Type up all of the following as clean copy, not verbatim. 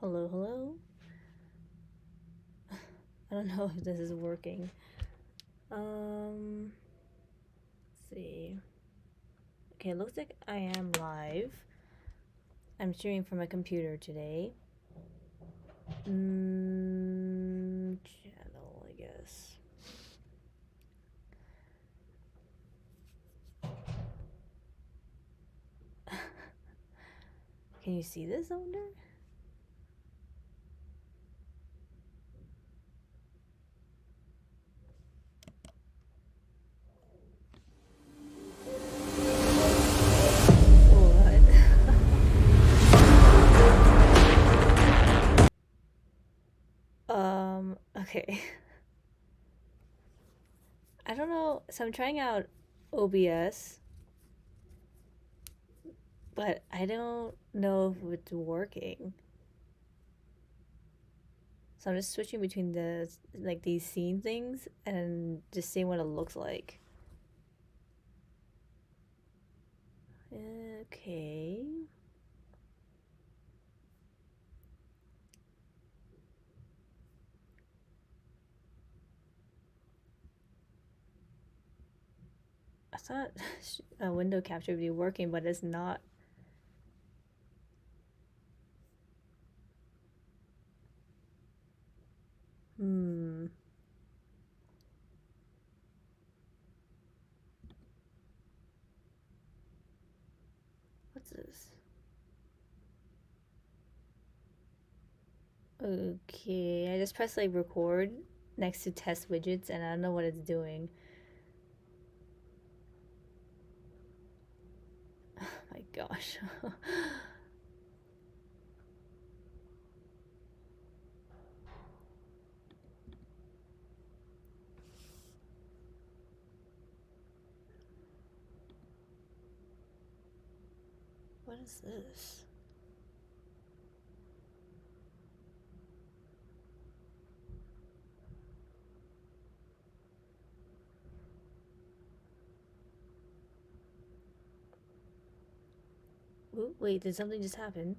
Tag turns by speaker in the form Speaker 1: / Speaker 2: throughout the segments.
Speaker 1: Hello, hello. I don't know if this is working. Let's see. Okay, it looks like I am live. I'm streaming from my computer today. Channel, I guess. Can you see this, I wonder? Okay. I don't know. So I'm trying out OBS, but I don't know if it's working. So I'm just switching between the these scene things and just seeing what it looks like. Okay. I thought a window capture would be working, but it's not. What's this? Okay, I just pressed like record next to test widgets and I don't know what it's doing. Oh my gosh. What is this? Ooh, wait, did something just happen?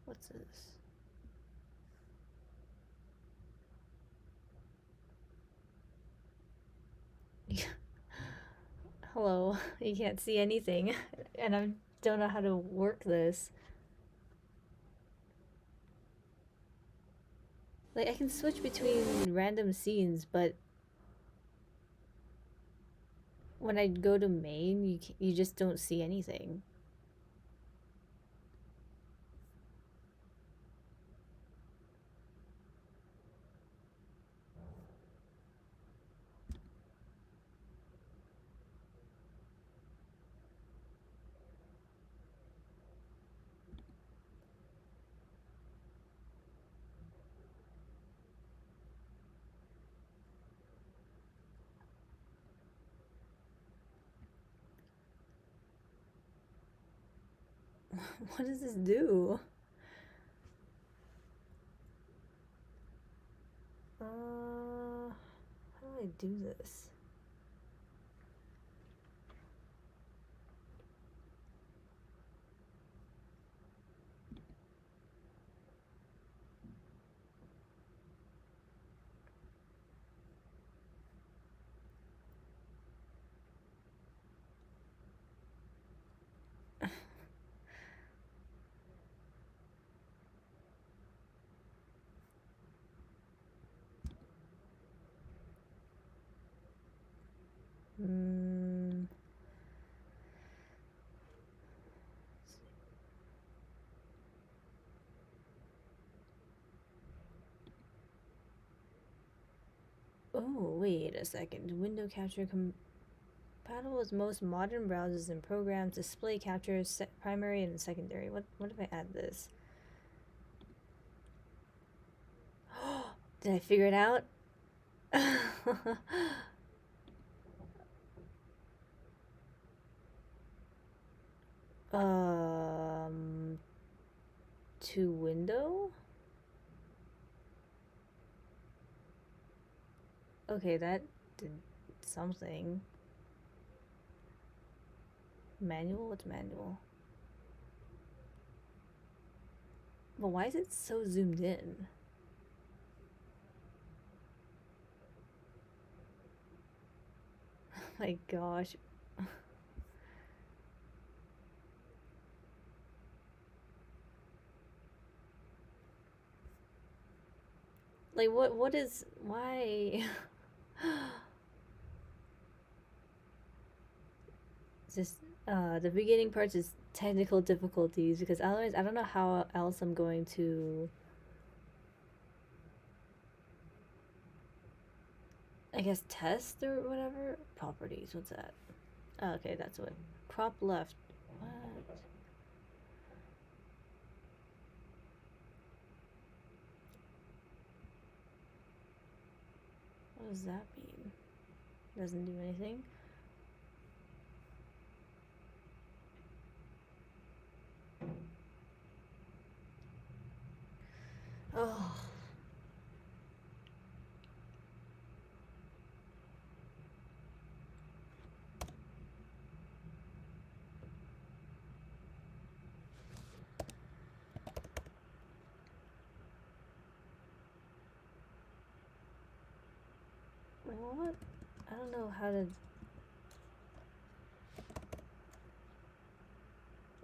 Speaker 1: What's this? Hello, you can't see anything, and I don't know how to work this. Like, I can switch between random scenes, but when I go to main, you just don't see anything. What does this do? How do I do this? Oh, wait a second. Window capture compatible with most modern browsers and programs. Display capture primary and secondary. What if I add this? Did I figure it out? To window? Okay, that did something. Manual? What's manual? But why is it so zoomed in? Oh my gosh. Like, what is, why? Just, the beginning parts is technical difficulties, because otherwise I don't know how else I'm going to, I guess, test or whatever. Properties, what's that? Oh, okay, that's what. Crop left. What? What does that mean? Doesn't do anything? Oh. What? I don't know how to...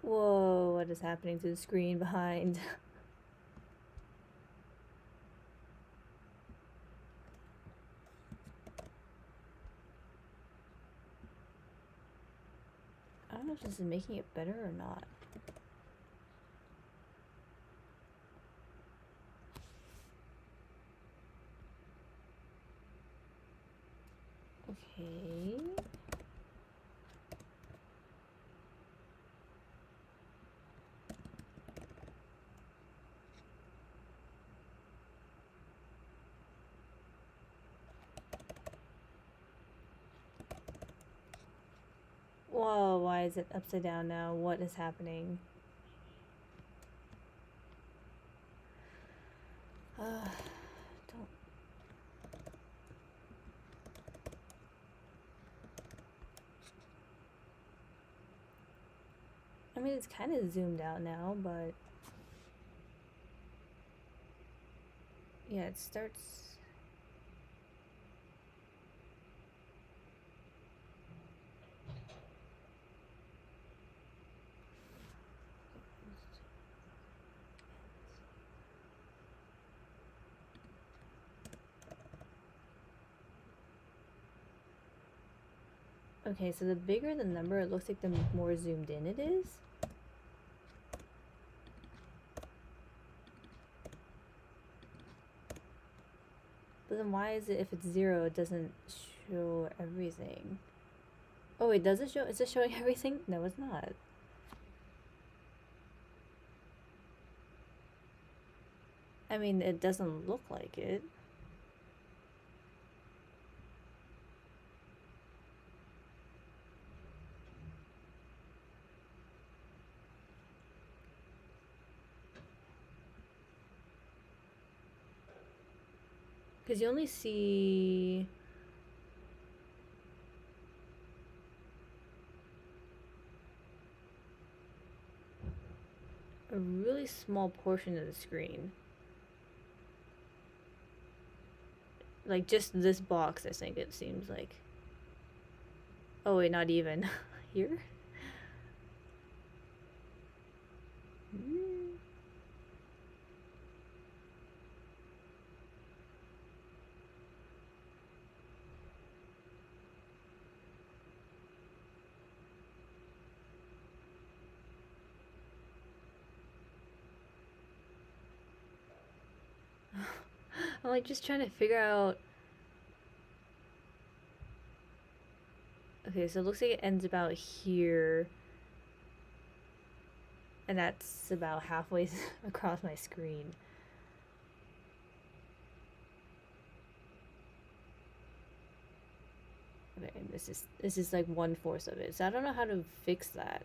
Speaker 1: Whoa, what is happening to the screen behind? I don't know if this is making it better or not. Okay. Whoa, why is it upside down now? What is happening? Don't... I mean, it's kind of zoomed out now, but... Yeah, it starts... Okay, so the bigger the number, it looks like the more zoomed in it is. But then why is it, if it's 0, it doesn't show everything? Oh wait, does it show? Is it showing everything? No, it's not. I mean, it doesn't look like it. Because you only see... a really small portion of the screen. Like, just this box, I think it seems like. Oh wait, not even. Here? I'm like just trying to figure out... Okay, so it looks like it ends about here. And that's about halfway across my screen. Okay, this is like 1/4 of it. So I don't know how to fix that.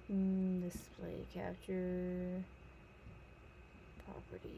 Speaker 1: Display capture properties.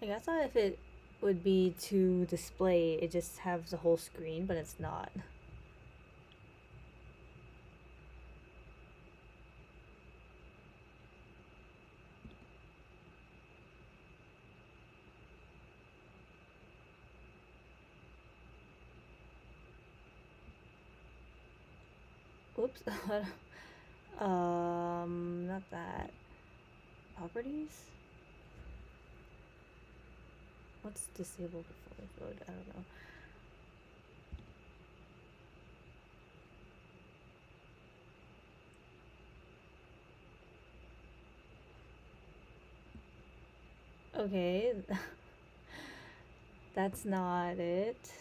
Speaker 1: Like, I thought if it would be to display, it just has the whole screen, but it's not. Oops. Not that. Properties? What's disabled before load? I don't know. Okay. That's not it.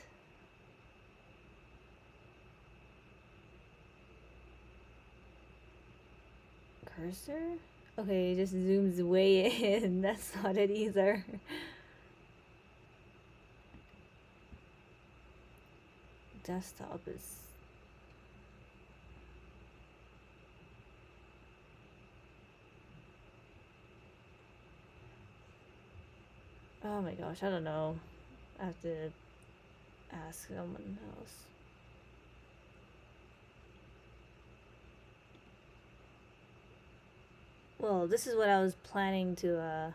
Speaker 1: Cursor? Okay, it just zooms way in. That's not it either. Desktop is... Oh my gosh, I don't know. I have to ask someone else. Well, this is what I was planning to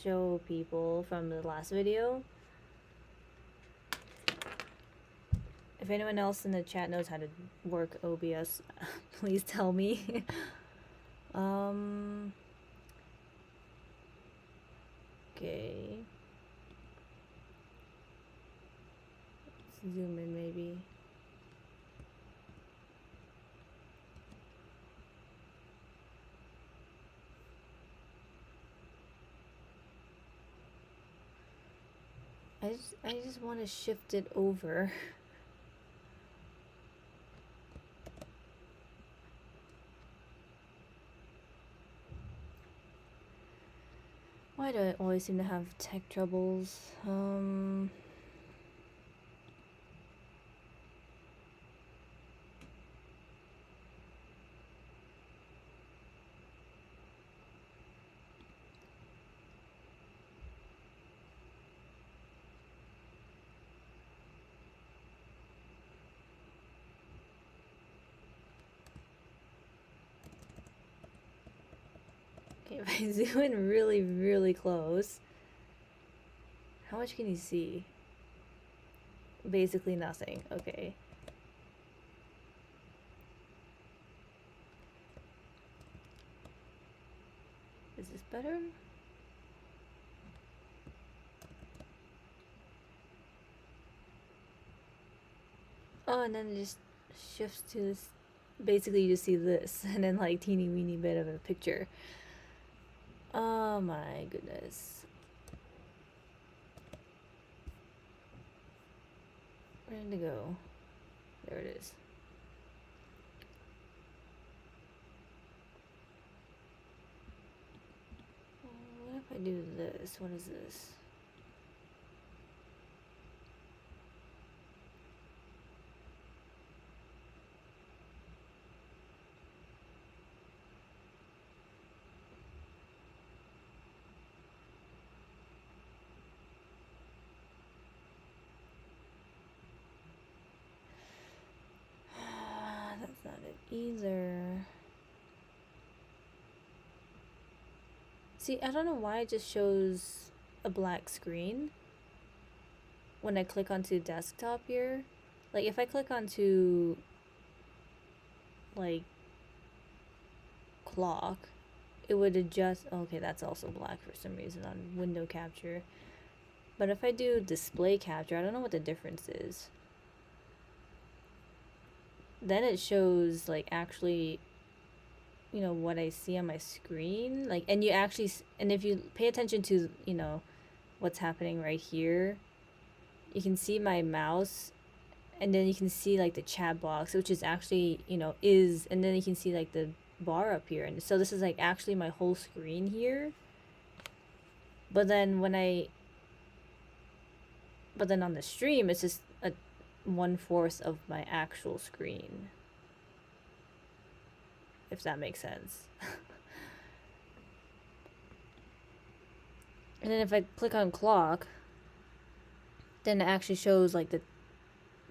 Speaker 1: show people from the last video. If anyone else in the chat knows how to work OBS, please tell me. Okay. Let's zoom in maybe. I just want to shift it over. Why do I always seem to have tech troubles? Okay, if I zoom in really, really close, how much can you see? Basically nothing. Okay. Is this better? Oh, and then it just shifts to this. Basically, you just see this, and then like teeny weeny bit of a picture. Oh my goodness. Where did it go? There it is. What if I do this? What is this? That's not it either. See, I don't know why it just shows a black screen when I click onto desktop here. Like if I click onto like clock, it would adjust. Okay, that's also black for some reason on window capture. But if I do display capture, I don't know what the difference is. Then it shows like actually, you know, what I see on my screen. Like, and you actually, and if you pay attention to, you know, what's happening right here, you can see my mouse, and then you can see like the chat box, which is actually, you know, and then you can see like the bar up here. And so this is like actually my whole screen here. But then on the stream, it's just a 1/4 of my actual screen. If that makes sense. And then if I click on clock, then it actually shows like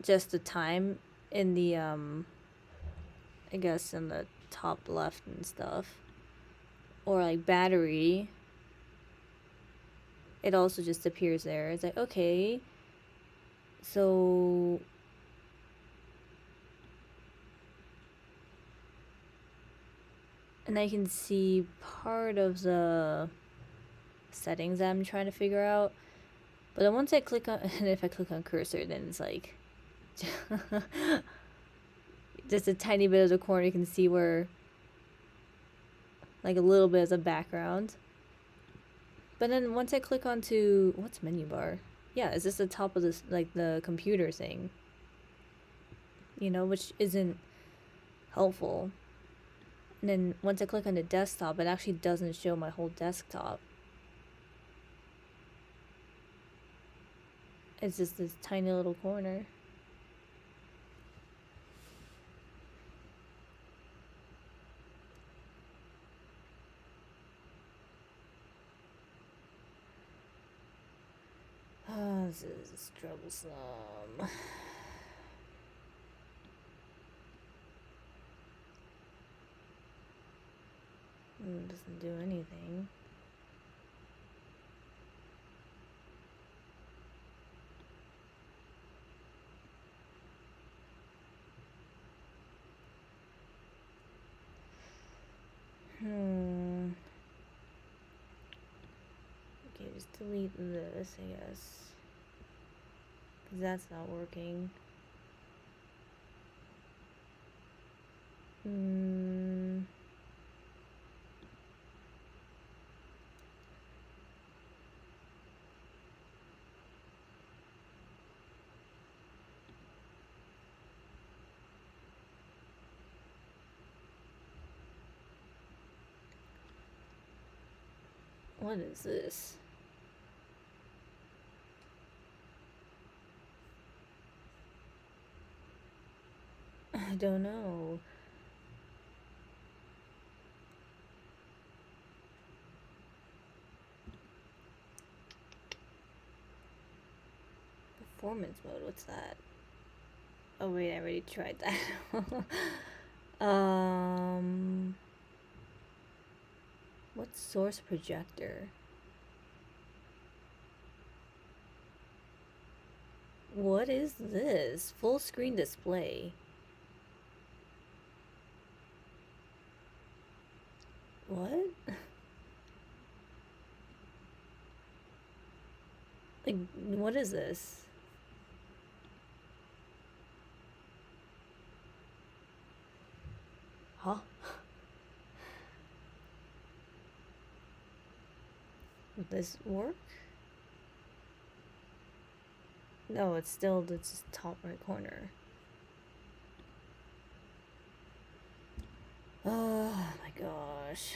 Speaker 1: just the time in the I guess in the top left and stuff. Or like battery. It also just appears there. It's like, okay, so and I can see part of the settings that I'm trying to figure out. But then once I click on, and if I click on cursor, then it's like just a tiny bit of the corner. You can see where like a little bit as a background. But then once I click onto, what's menu bar? Yeah, is this the top of this, like the computer thing? You know, which isn't helpful. And then once I click on the desktop, it actually doesn't show my whole desktop. It's just this tiny little corner. Oh, this is troublesome. It doesn't do anything. Okay, just delete this, I guess. Because that's not working. What is this? I don't know. Performance mode, what's that? Oh wait, I already tried that. What's source projector? What is this? Full screen display. What? Like, what is this? Huh? Would this work? No, it's still the top right corner. Oh my gosh.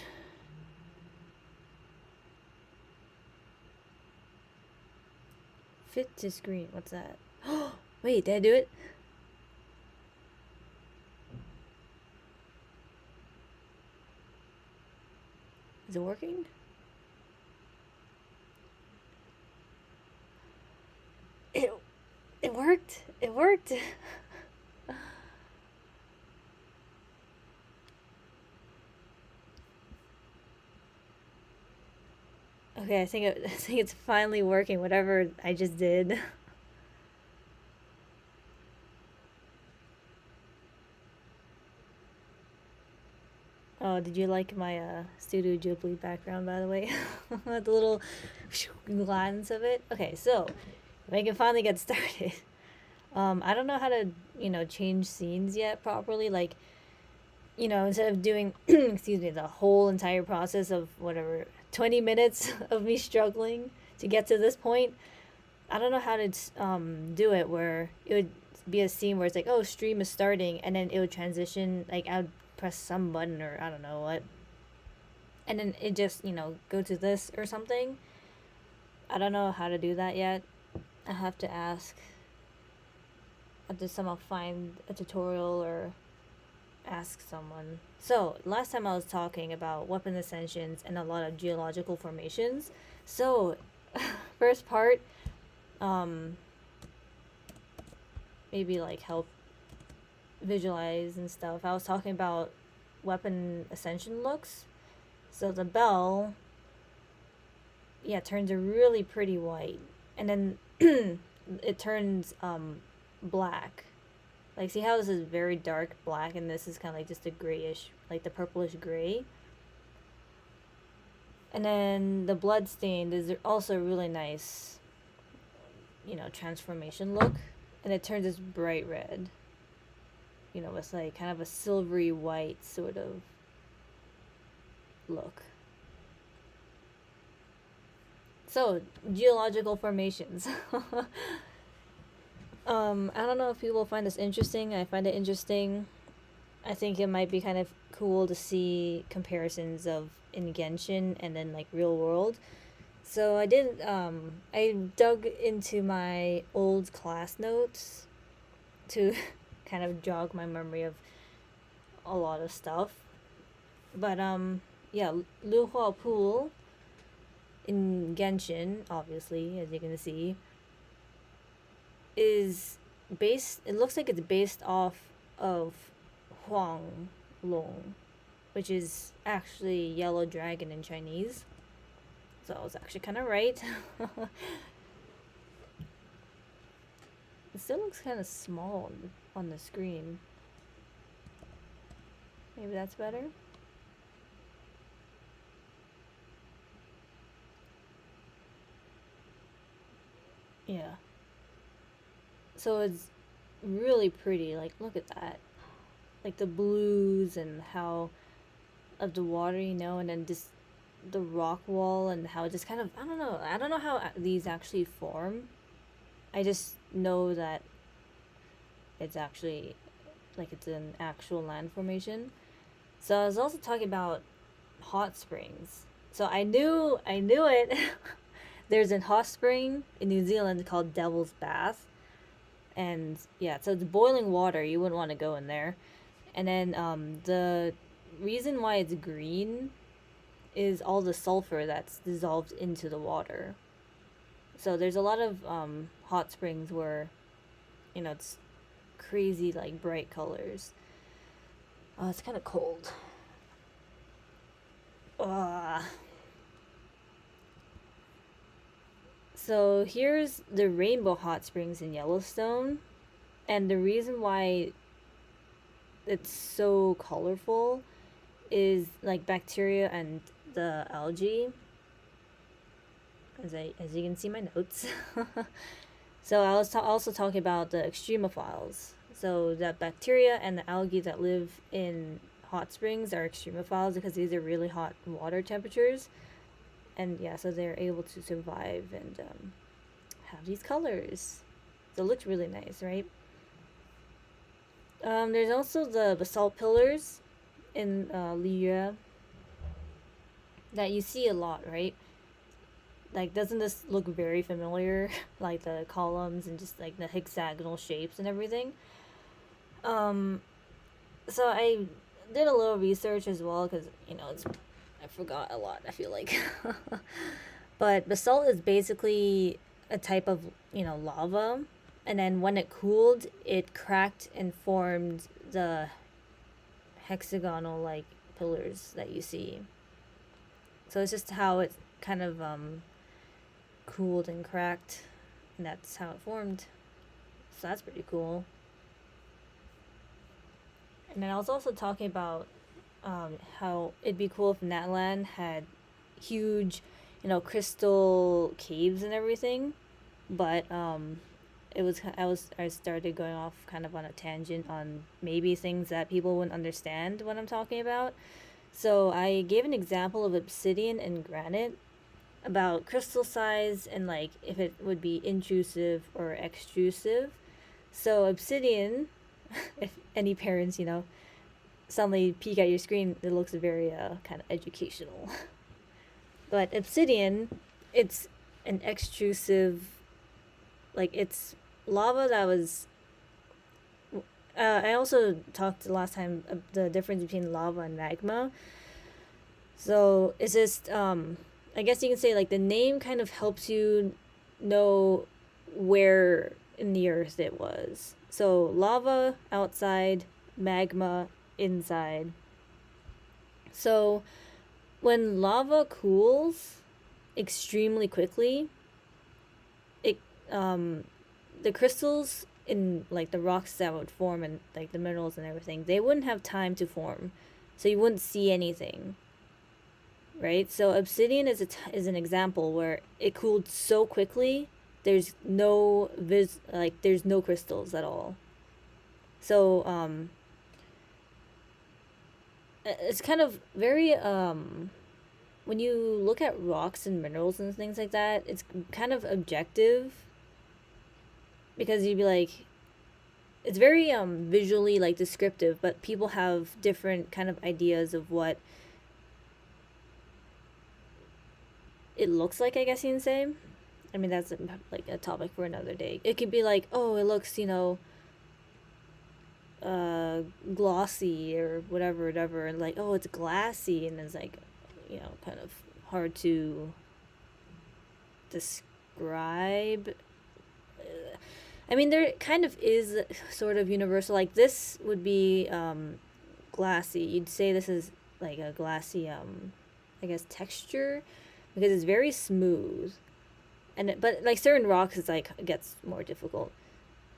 Speaker 1: Fit to screen, what's that? Wait, did I do it? Is it working? It worked. It worked. Okay, I think it's finally working. Whatever I just did. Oh Oh, did you like my Studio Ghibli background, by the way? The little glance of it. Okay, so we can finally get started. I don't know how to, change scenes yet properly. Like, instead of doing, excuse me, the whole entire process of whatever 20 minutes of me struggling to get to this point, I don't know how to do it where it would be a scene where it's like, oh, stream is starting, and then it would transition. Like, I would press some button or I don't know what, and then it just go to this or something. I don't know how to do that yet. I have to ask. I have to somehow find a tutorial or ask someone. So last time I was talking about weapon ascensions and a lot of geological formations. So first part, maybe like help visualize and stuff. I was talking about weapon ascension looks. So the bell, yeah, turns a really pretty white, and then it turns black. Like, see how this is very dark black, and this is kind of like just a grayish, like the purplish gray. And then the blood stained is also really nice, transformation look, and it turns this bright red. With like kind of a silvery white sort of look. So, geological formations. I don't know if people find this interesting. I find it interesting. I think it might be kind of cool to see comparisons of in Genshin and then like real world. So I dug into my old class notes to kind of jog my memory of a lot of stuff. But yeah, Luhua Pool in Genshin, obviously, as you can see, is based, it looks like it's based off of Huang Long, which is actually yellow dragon in Chinese. So I was actually kind of right. It still looks kind of small on the screen. Maybe that's better. Yeah. So it's really pretty. Like, look at that. Like the blues and how of the water, and then just the rock wall and how it just kind of, I don't know. I don't know how these actually form. I just know that it's actually like it's an actual land formation. So I was also talking about hot springs. So I knew it. There's a hot spring in New Zealand called Devil's Bath. And yeah, so it's boiling water. You wouldn't want to go in there. And then the reason why it's green is all the sulfur that's dissolved into the water. So there's a lot of hot springs where, it's crazy, like, bright colors. Oh, it's kind of cold. So here's the rainbow hot springs in Yellowstone. And the reason why it's so colorful is like bacteria and the algae. As you can see my notes. So I was also talking about the extremophiles. So the bacteria and the algae that live in hot springs are extremophiles because these are really hot water temperatures. And yeah, so they're able to survive and have these colors. So it looks really nice, right? There's also the basalt pillars in Liyue that you see a lot, right? Like, doesn't this look very familiar? Like the columns and just like the hexagonal shapes and everything. So I did a little research as well because I forgot a lot, I feel like. But basalt is basically a type of lava, and then when it cooled, it cracked and formed the hexagonal like pillars that you see. So it's just how it kind of cooled and cracked, and that's how it formed. So that's pretty cool. And then I was also talking about how it'd be cool if Natlan had huge, crystal caves and everything, but I started going off kind of on a tangent on maybe things that people wouldn't understand what I'm talking about. So I gave an example of obsidian and granite about crystal size and like if it would be intrusive or extrusive. So obsidian, if any parents, suddenly peek at your screen, it looks very kind of educational. But obsidian, it's an extrusive, like it's lava that was. I also talked last time the difference between lava and magma. So it's just, I guess you can say like the name kind of helps you know where in the earth it was. So lava outside, magma inside. So when lava cools extremely quickly, it the crystals in like the rocks that would form and like the minerals and everything, they wouldn't have time to form, so you wouldn't see anything, right? So obsidian is an example where it cooled so quickly, there's no there's no crystals at all. So it's kind of very when you look at rocks and minerals and things like that, it's kind of objective because you'd be like, it's very visually like descriptive, but people have different kind of ideas of what it looks like, I guess you can say. I mean, that's like a topic for another day. It could be like, oh, it looks, glossy or whatever, and like, oh, it's glassy, and it's like, kind of hard to describe. I mean, there kind of is sort of universal. Like this would be glassy. You'd say this is like a glassy, I guess, texture because it's very smooth. But like certain rocks, it's like it gets more difficult.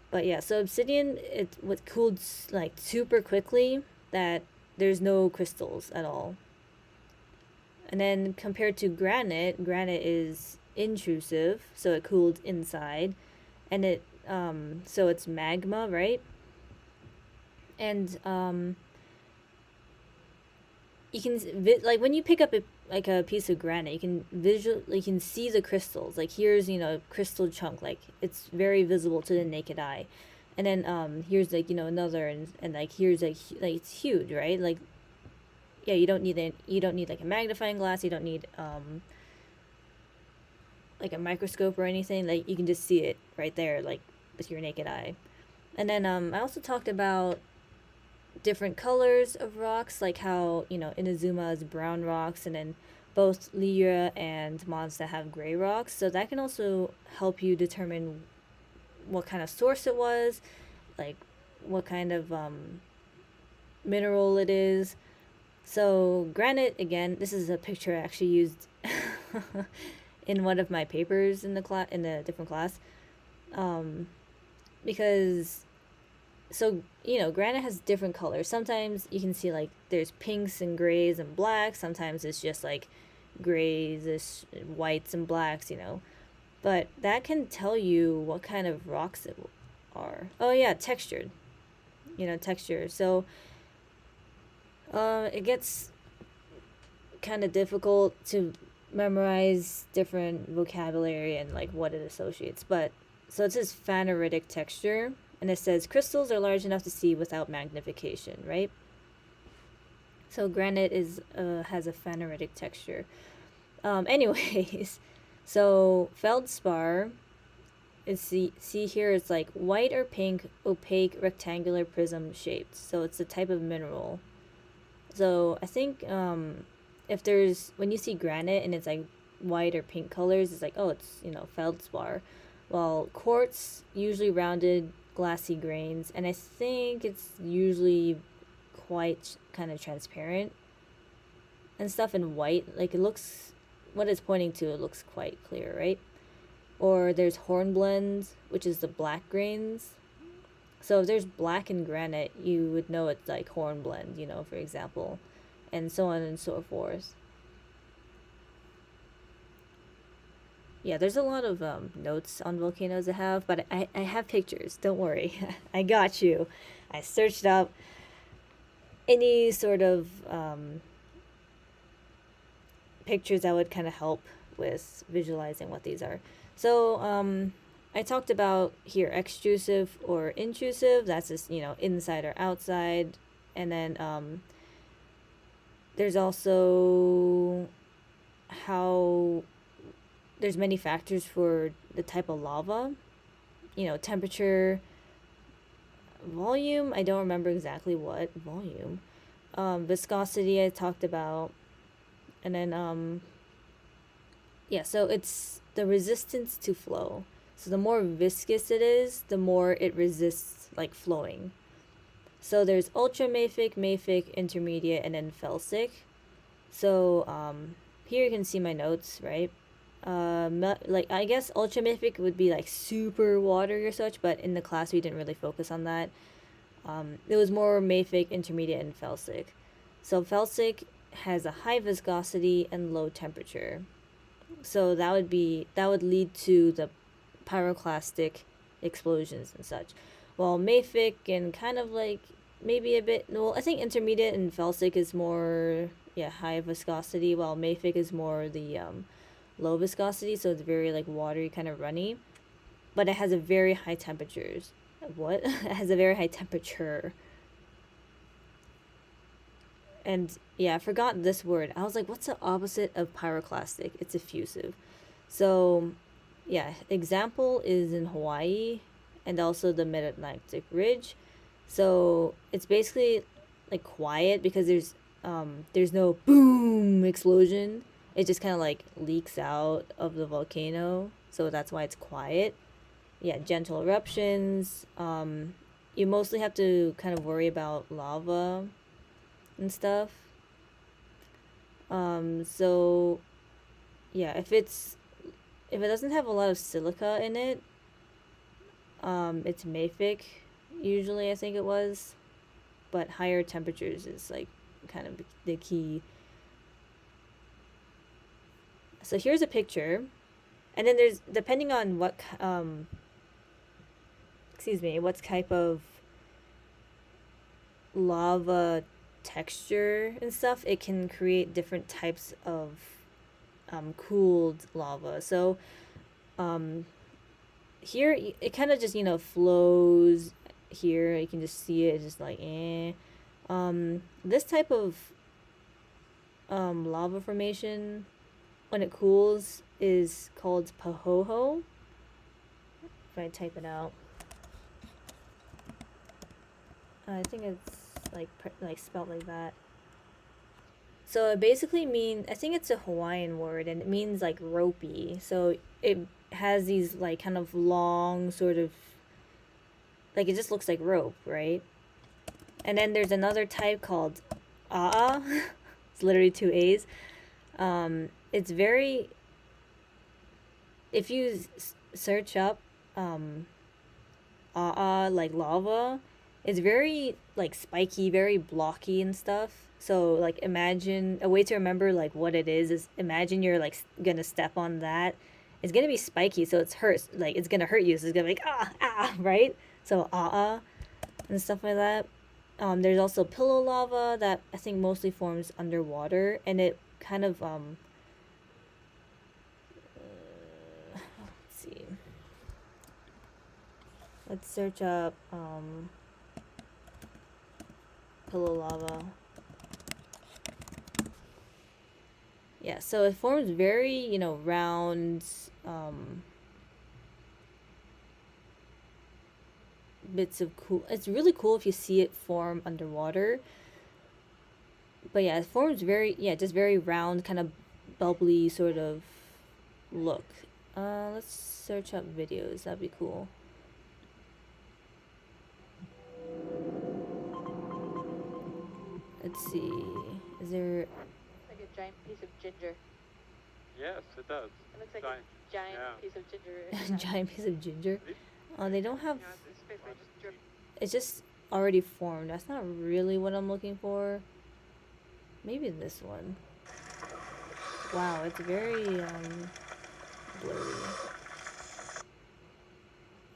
Speaker 1: But yeah, so obsidian, it was cooled like super quickly that there's no crystals at all. And then compared to granite, granite is intrusive, so it cooled inside, and it so it's magma, right? And you can like when you pick up a piece of granite, you can see the crystals. Like here's crystal chunk, like it's very visible to the naked eye, and then here's like another, and like here's like it's huge, right? Like yeah, you don't need like a magnifying glass, you don't need like a microscope or anything. Like you can just see it right there, like with your naked eye. And then I also talked about different colors of rocks, like how Inazuma is brown rocks, and then both Lyra and Mazda have gray rocks. So that can also help you determine what kind of source it was, like what kind of mineral it is. So granite, again, this is a picture I actually used in one of my papers in a different class, because so granite has different colors. Sometimes you can see like there's pinks and grays and blacks. Sometimes it's just like grays, whites and blacks. But that can tell you what kind of rocks it are. Oh yeah, textured. Texture. So it gets kind of difficult to memorize different vocabulary and like what it associates. But so it says phaneritic texture, and it says crystals are large enough to see without magnification, right? So granite has a phaneritic texture. Anyways, so feldspar is see here, it's like white or pink opaque rectangular prism shaped. So it's a type of mineral. So I think if there's, when you see granite and it's like white or pink colors, it's like, oh, it's feldspar. Well, quartz, usually rounded glassy grains, and I think it's usually quite kind of transparent and stuff. In white, like it looks, what it's pointing to, it looks quite clear, right? Or there's hornblende, which is the black grains. So if there's black in granite, you would know it's like hornblende, for example. and so on and so forth. Yeah, there's a lot of notes on volcanoes I have, but I have pictures. Don't worry. I got you. I searched up any sort of pictures that would kind of help with visualizing what these are. So I talked about here extrusive or intrusive. That's just, inside or outside. And then there's also how there's many factors for the type of lava. Temperature, volume, I don't remember exactly what volume. Viscosity I talked about. And then yeah, so it's the resistance to flow. So the more viscous it is, the more it resists like flowing. So there's ultramafic, mafic, intermediate, and then felsic. So here you can see my notes, right? Like I guess ultramafic would be like super watery or such, but in the class we didn't really focus on that. It was more mafic, intermediate, and felsic. So felsic has a high viscosity and low temperature. So that would lead to the pyroclastic explosions and such. While mafic and kind of like maybe a bit, well, I think intermediate and felsic is more high viscosity, while mafic is more the low viscosity, so it's very like watery, kind of runny, but it has a very high temperatures. What? It has a very high temperature. And yeah, I forgot this word. I was like, what's the opposite of pyroclastic? It's effusive. So yeah, example is in Hawaii and also the Mid-Atlantic Ridge. So it's basically like quiet because there's no boom explosion. It just kind of like leaks out of the volcano, so that's why it's quiet. Yeah, gentle eruptions. You mostly have to kind of worry about lava and stuff. So yeah, if it doesn't have a lot of silica in it, it's mafic usually, I think it was, but higher temperatures is like kind of the key. So here's a picture, and then there's, depending on what what type of lava texture and stuff, it can create different types of cooled lava. So here it kind of just flows. Here you can just see it just like this type of lava formation, when it cools, is called pahoho. If I type it out, I think it's like spelled like that. So it basically means, I think it's a Hawaiian word, and it means like ropey. So it has these like kind of long sort of, like it just looks like rope, right? And then there's another type called A'a. It's literally 2 A's. It's very, if you search up A'a like lava, it's very like spiky, very blocky and stuff. So like imagine a way to remember like what it is imagine you're like gonna step on that. It's gonna be spiky, so it's gonna hurt you. So it's gonna be like right? So and stuff like that. There's also pillow lava that I think mostly forms underwater, and it kind of let's see. Let's search up pillow lava. Yeah, so it forms very, round bits of cool. It's really cool if you see it form underwater. But yeah, it forms just very round, kind of bubbly sort of look. Let's search up videos. That'd be cool. Let's see. Is there
Speaker 2: like a giant piece of ginger?
Speaker 3: Yes, it does.
Speaker 2: It looks like a giant piece of ginger.
Speaker 1: a giant piece of ginger? Oh, they don't have.
Speaker 2: Yeah, it's basically just drip.
Speaker 1: It's just already formed. That's not really what I'm looking for. maybe this one. Wow, it's very blurry.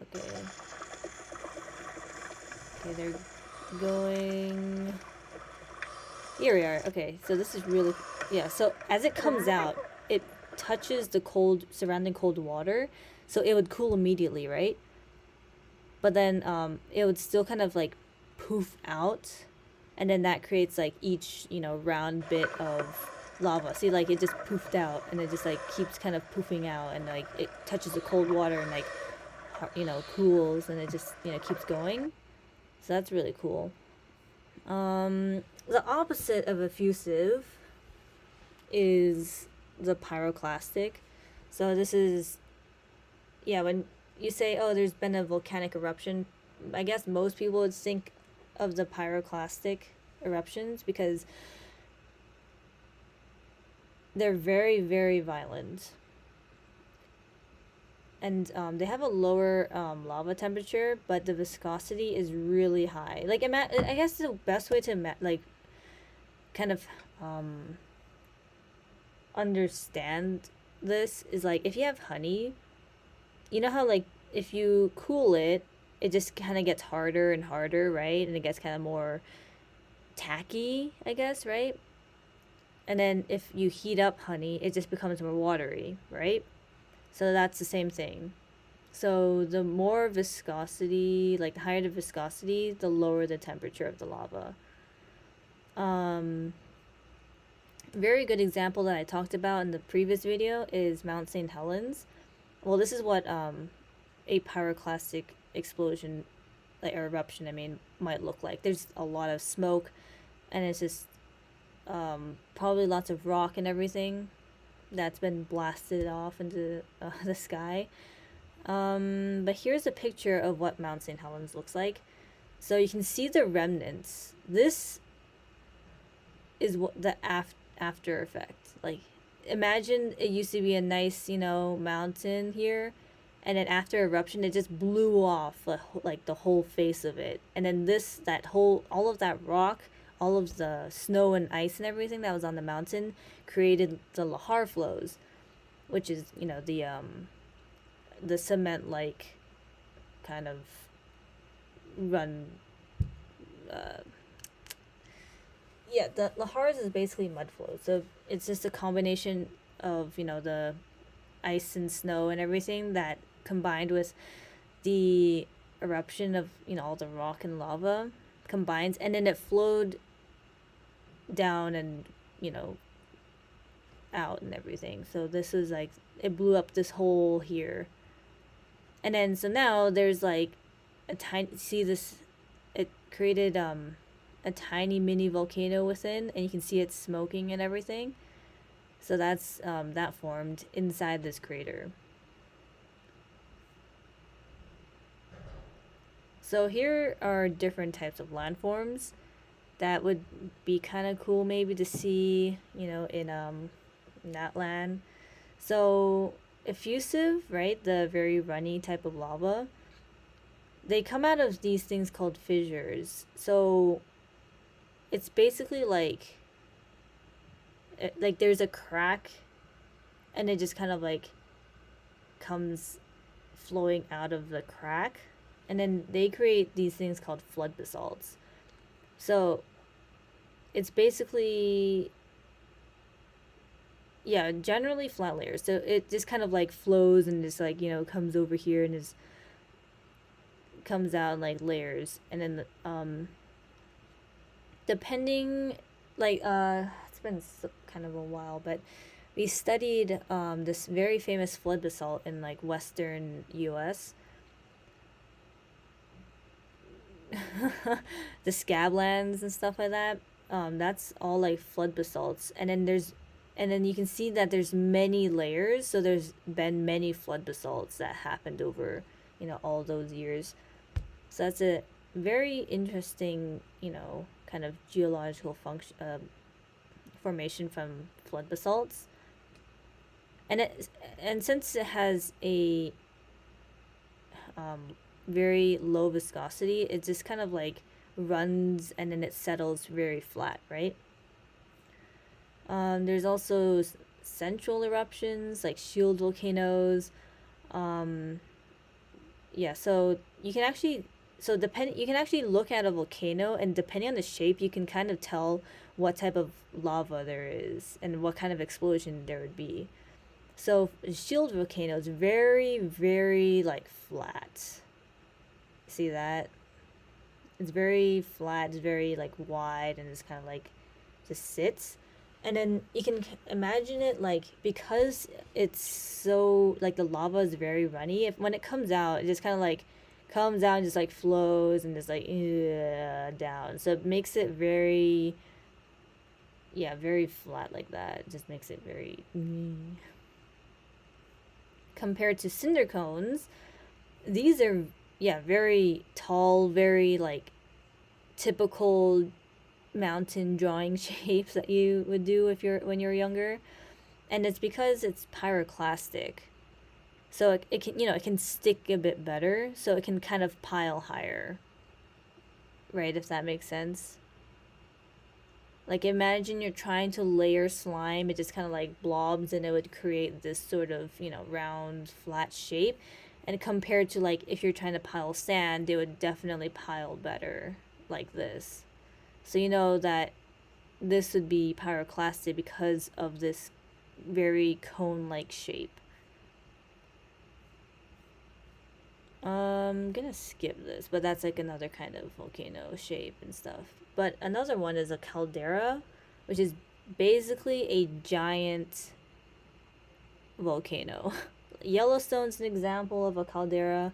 Speaker 1: Okay. Okay, they're going. Here we are. Okay, so this is really, yeah. So as it comes out, it touches the surrounding cold water, so it would cool immediately, right? But then it would still kind of like poof out, and then that creates like each round bit of lava. See, like it just poofed out, and it just like keeps kind of poofing out, and like it touches the cold water and like cools, and it just keeps going. So that's really cool. The opposite of effusive is the pyroclastic. So this is, yeah, when you say, oh, there's been a volcanic eruption, I guess most people would think of the pyroclastic eruptions because they're very, very violent. And they have a lower lava temperature, but the viscosity is really high. Like, I guess the best way to kind of understand this is like if you have honey, you know how like if you cool it, it just kind of gets harder and harder, right? And it gets kind of more tacky, I guess, right? And then if you heat up honey, it just becomes more watery, right? So that's the same thing. So the more viscosity, like the higher the viscosity, the lower the temperature of the lava. Very good example that I talked about in the previous video is Mount St. Helens. Well, this is what a pyroclastic explosion, like or eruption, I mean, might look like. There's a lot of smoke, and it's just probably lots of rock and everything that's been blasted off into the sky. But here's a picture of what Mount St. Helens looks like. So you can see the remnants. This is what the after effect. Like, imagine it used to be a nice, mountain here, and then after eruption, it just blew off like the whole face of it. And then all of that rock, all of the snow and ice and everything that was on the mountain created the Lahar Flows, which is the cement like kind of run. The Lahars is basically mud flows, so it's just a combination of the ice and snow and everything that combined with the eruption of all the rock and lava combines, and then it flowed down and out and everything. So this is like it blew up this hole here, and then so now there's like a tiny, see this, it created a tiny mini volcano within, and you can see it smoking and everything. So that's that formed inside this crater. So here are different types of landforms that would be kind of cool maybe to see, in that land. So effusive, right, the very runny type of lava, they come out of these things called fissures. So it's basically like there's a crack, and it just kind of like comes flowing out of the crack, and then they create these things called flood basalts. So it's basically, yeah, generally flat layers. So it just kind of like flows and just like comes over here and just comes out in like layers. And then depending, like it's been kind of a while, but we studied this very famous flood basalt in like western US. The scablands and stuff like that, that's all like flood basalts. And then you can see that there's many layers, so there's been many flood basalts that happened over all those years. So that's a very interesting kind of geological function, formation from flood basalts. And since it has a very low viscosity, it just kind of like runs and then it settles very flat, right? There's also central eruptions like shield volcanoes. Yeah, so you can actually you can actually look at a volcano, and depending on the shape you can kind of tell what type of lava there is and what kind of explosion there would be. So shield volcano is very, very like flat. See that? It's very flat, it's very like wide, and it's kind of like just sits. And then you can imagine it like, because it's so like the lava is very runny, if when it comes out it just kind of like comes out and just like flows and just like down, so it makes it very, yeah, very flat like that. It just makes it very compared to cinder cones. These are, yeah, very tall, very like typical mountain drawing shapes that you would do if you're when you're younger, and it's because it's pyroclastic, so it can, you know, it can stick a bit better, so it can kind of pile higher, right? If that makes sense. Like imagine you're trying to layer slime, it just kind of like blobs and it would create this sort of, you know, round flat shape, and compared to like if you're trying to pile sand, it would definitely pile better like this. So you know that this would be pyroclastic because of this very cone-like shape. I'm gonna skip this, but that's like another kind of volcano shape and stuff. But another one is a caldera, which is basically a giant volcano. Yellowstone's an example of a caldera.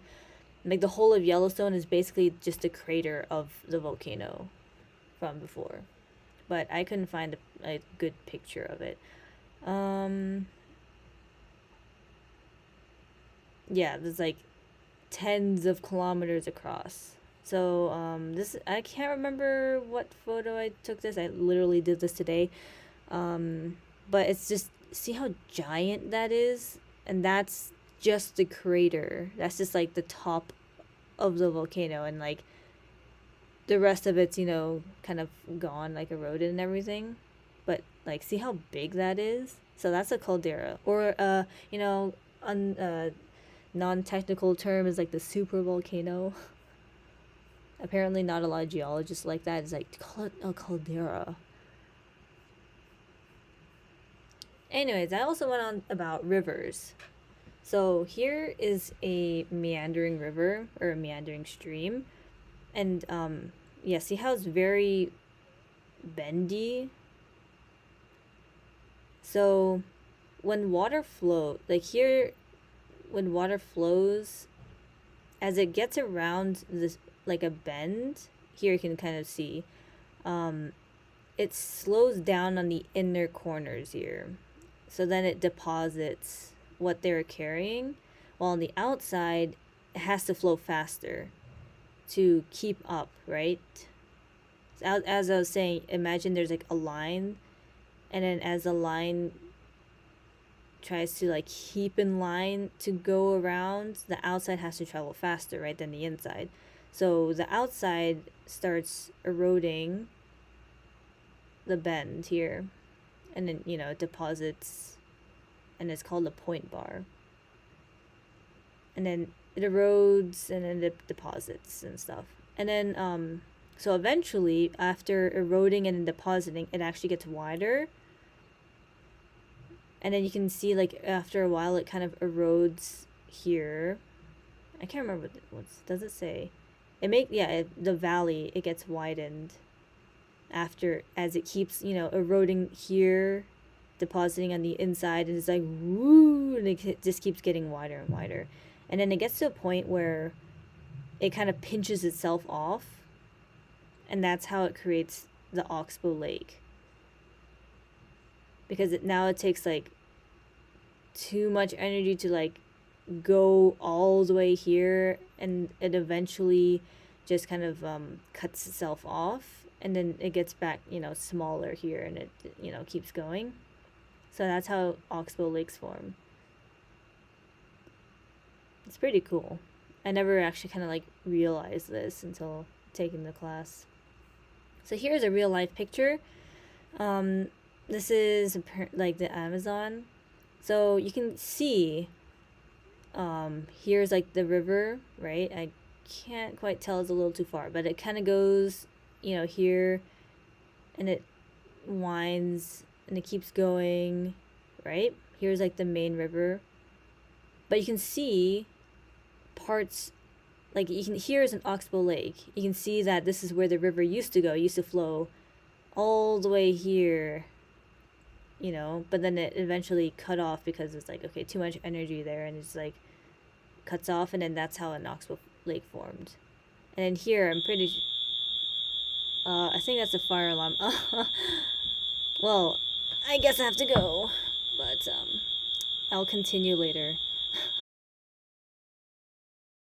Speaker 1: Like the whole of Yellowstone is basically just a crater of the volcano from before, but I couldn't find a good picture of it. Yeah, there's like tens of kilometers across. So this, I can't remember what photo I took this. I literally did this today. But it's just, see how giant that is, and that's just the crater. That's just like the top of the volcano, and like the rest of it's, you know, kind of gone, like eroded and everything. But like, see how big that is? So that's a caldera, or you know, non-technical term is like the super volcano. Apparently, not a lot of geologists like that. It's like, call it a caldera. Anyways, I also went on about rivers. So here is a meandering river, or a meandering stream, and yeah, see how it's very bendy. So when water like here, when water flows, as it gets around this like a bend, here you can kind of see, it slows down on the inner corners here, so then it deposits what they're carrying, while on the outside it has to flow faster to keep up, right? So as I was saying, imagine there's like a line, and then as the line tries to like keep in line to go around, the outside has to travel faster, right, than the inside. So the outside starts eroding the bend here, and then, you know, it deposits, and it's called a point bar. And then it erodes, and then it deposits and stuff. And then so eventually, after eroding and then depositing, it actually gets wider. And then you can see, like, after a while, it kind of erodes here. I can't remember what does it say. The valley, it gets widened after, as it keeps, you know, eroding here, depositing on the inside, and it's like, woo, and it just keeps getting wider and wider. And then it gets to a point where it kind of pinches itself off, and that's how it creates the Oxbow Lake. Because now it takes like too much energy to like go all the way here, and it eventually just kind of cuts itself off, and then it gets back, you know, smaller here, and it, you know, keeps going. So that's how Oxbow Lakes form. It's pretty cool. I never actually kind of like realized this until taking the class. So here's a real life picture. this is like the Amazon. So you can see, here's like the river, right? I can't quite tell, it's a little too far, but it kind of goes, you know, here, and it winds and it keeps going, right? Here's like the main river, but you can see parts, like you can, here's an Oxbow Lake. You can see that this is where the river used to go. It used to flow all the way here, you know, but then it eventually cut off because it's like, okay, too much energy there, and it's like cuts off, and then that's how an Oxbow Lake formed. And then here, I'm pretty I think that's a fire alarm. Well, I guess I have to go, but I'll continue later.